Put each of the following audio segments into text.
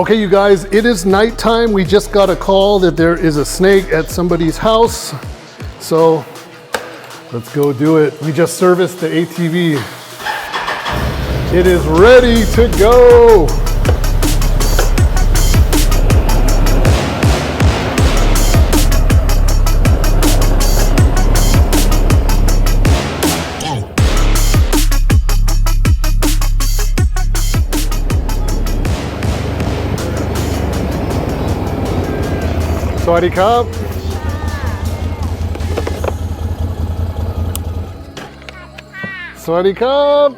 Okay, you guys, it is nighttime. We just got a call that there is a snake at somebody's house. So let's go do it. We just serviced the ATV. It is ready to go. Sawadi Cup. Sawadi Cup.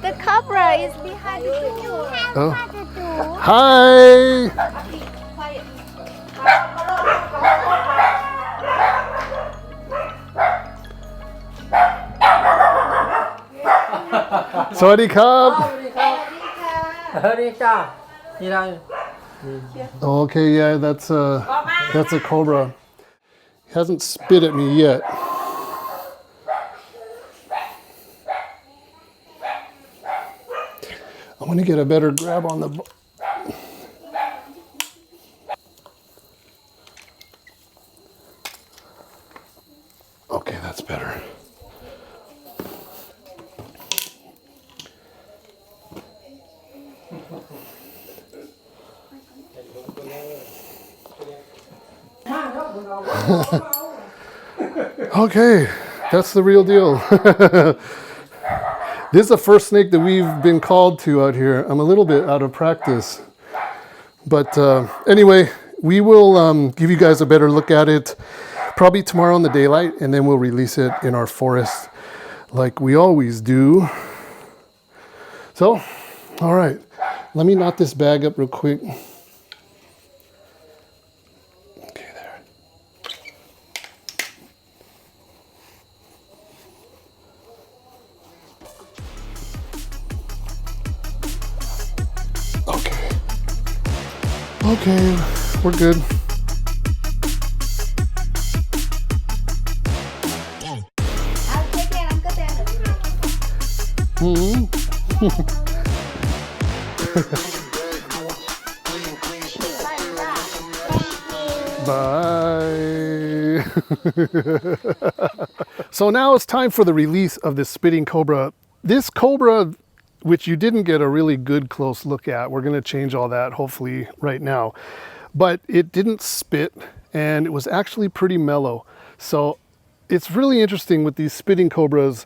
The cobra is behind you. Oh. Hi. Sawadi Cup. Okay, yeah, that's a cobra. He hasn't spit at me yet. I want to get a better grab on the. Okay, that's better. Okay, that's the real deal. This is the first snake that we've been called to out here. I'm a little bit out of practice. But anyway, we will give you guys a better look at it probably tomorrow in the daylight, and then we'll release it in our forest like we always do. So, all right, let me knot this bag up real quick. Okay, we're good. Bye. So now it's time for the release of this spitting cobra. This cobra, which you didn't get a really good close look at. We're going to change all that hopefully right now. But it didn't spit, and it was actually pretty mellow. So it's really interesting with these spitting cobras,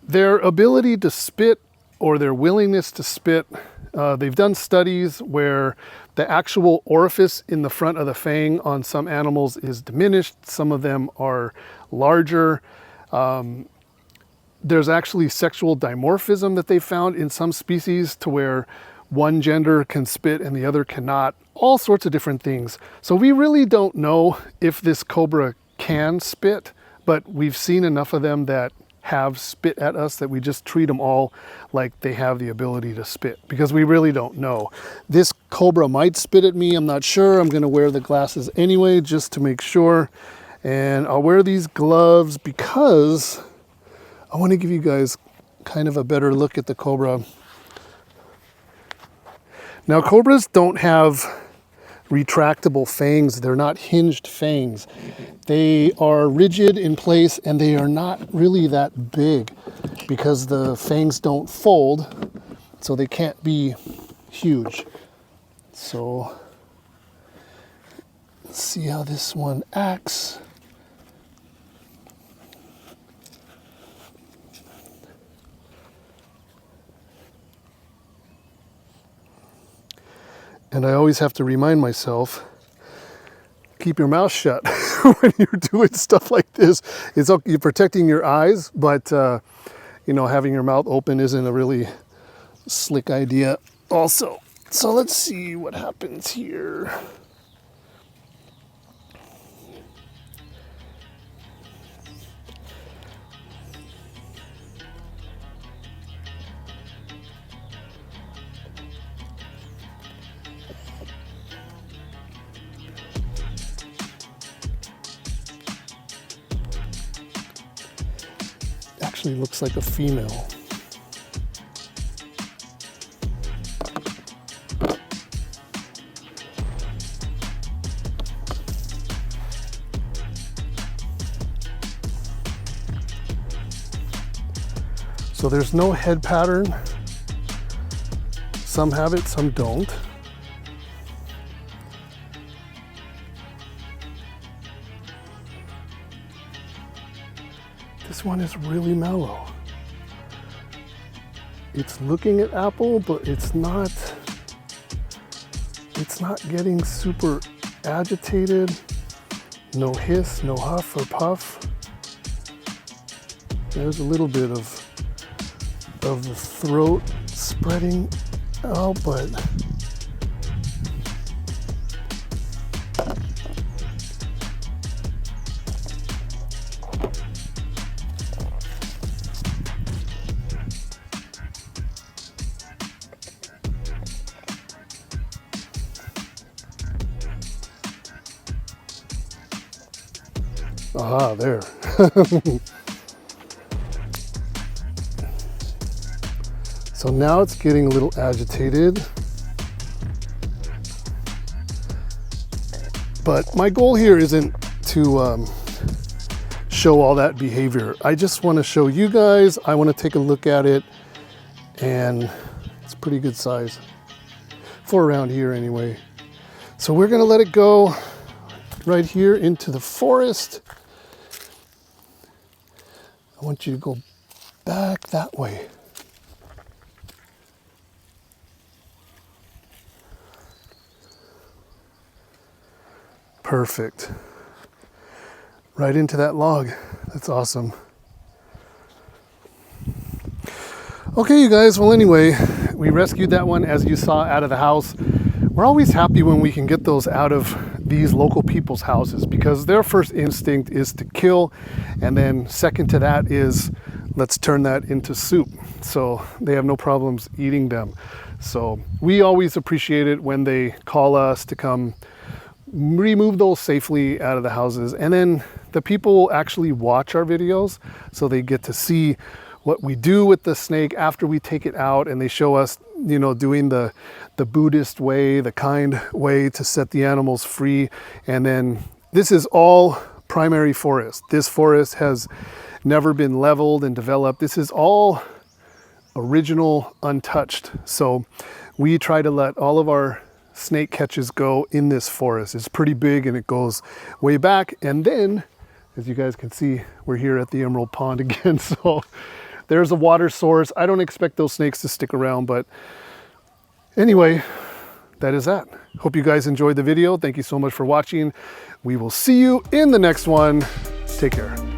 their ability to spit or their willingness to spit. They've done studies where the actual orifice in the front of the fang on some animals is diminished. Some of them are larger. There's actually sexual dimorphism that they found in some species to where one gender can spit and the other cannot. All sorts of different things. So we really don't know if this cobra can spit, but we've seen enough of them that have spit at us that we just treat them all like they have the ability to spit, because we really don't know. This cobra might spit at me, I'm not sure. I'm going to wear the glasses anyway just to make sure. And I'll wear these gloves because I want to give you guys kind of a better look at the cobra. Now, cobras don't have retractable fangs. They're not hinged fangs. They are rigid in place, and they are not really that big because the fangs don't fold, so they can't be huge. So let's see how this one acts. And I always have to remind myself, keep your mouth shut when you're doing stuff like this. It's okay, you're protecting your eyes, but you know, having your mouth open isn't a really slick idea also. So let's see what happens here. actually looks like a female. So there's no head pattern. Some have it, some don't. This one is really mellow. It's looking at apple, but it's not getting super agitated. No hiss, no huff or puff. There's a little bit of the throat spreading out, but aha, there. So now it's getting a little agitated. But my goal here isn't to show all that behavior. I just want to show you guys. I want to take a look at it, and it's pretty good size for around here anyway. So we're going to let it go right here into the forest. I want you to go back that way. Perfect. Right into that log. That's awesome. Okay, you guys. Well, anyway, we rescued that one, as you saw, out of the house. We're always happy when we can get those out of these local people's houses, because their first instinct is to kill, and then second to that is let's turn that into soup. So they have no problems eating them. So we always appreciate it when they call us to come remove those safely out of the houses. And then the people actually watch our videos, so they get to see what we do with the snake after we take it out, and they show us, you know, doing the Buddhist way, the kind way to set the animals free. And then this is all primary forest. This forest has never been leveled and developed. This is all original, untouched. So we try to let all of our snake catches go in this forest. It's pretty big and it goes way back. And then, as you guys can see, we're here at the Emerald Pond again. So there's a water source. I don't expect those snakes to stick around, but anyway, that is that. Hope you guys enjoyed the video. Thank you so much for watching. We will see you in the next one. Take care.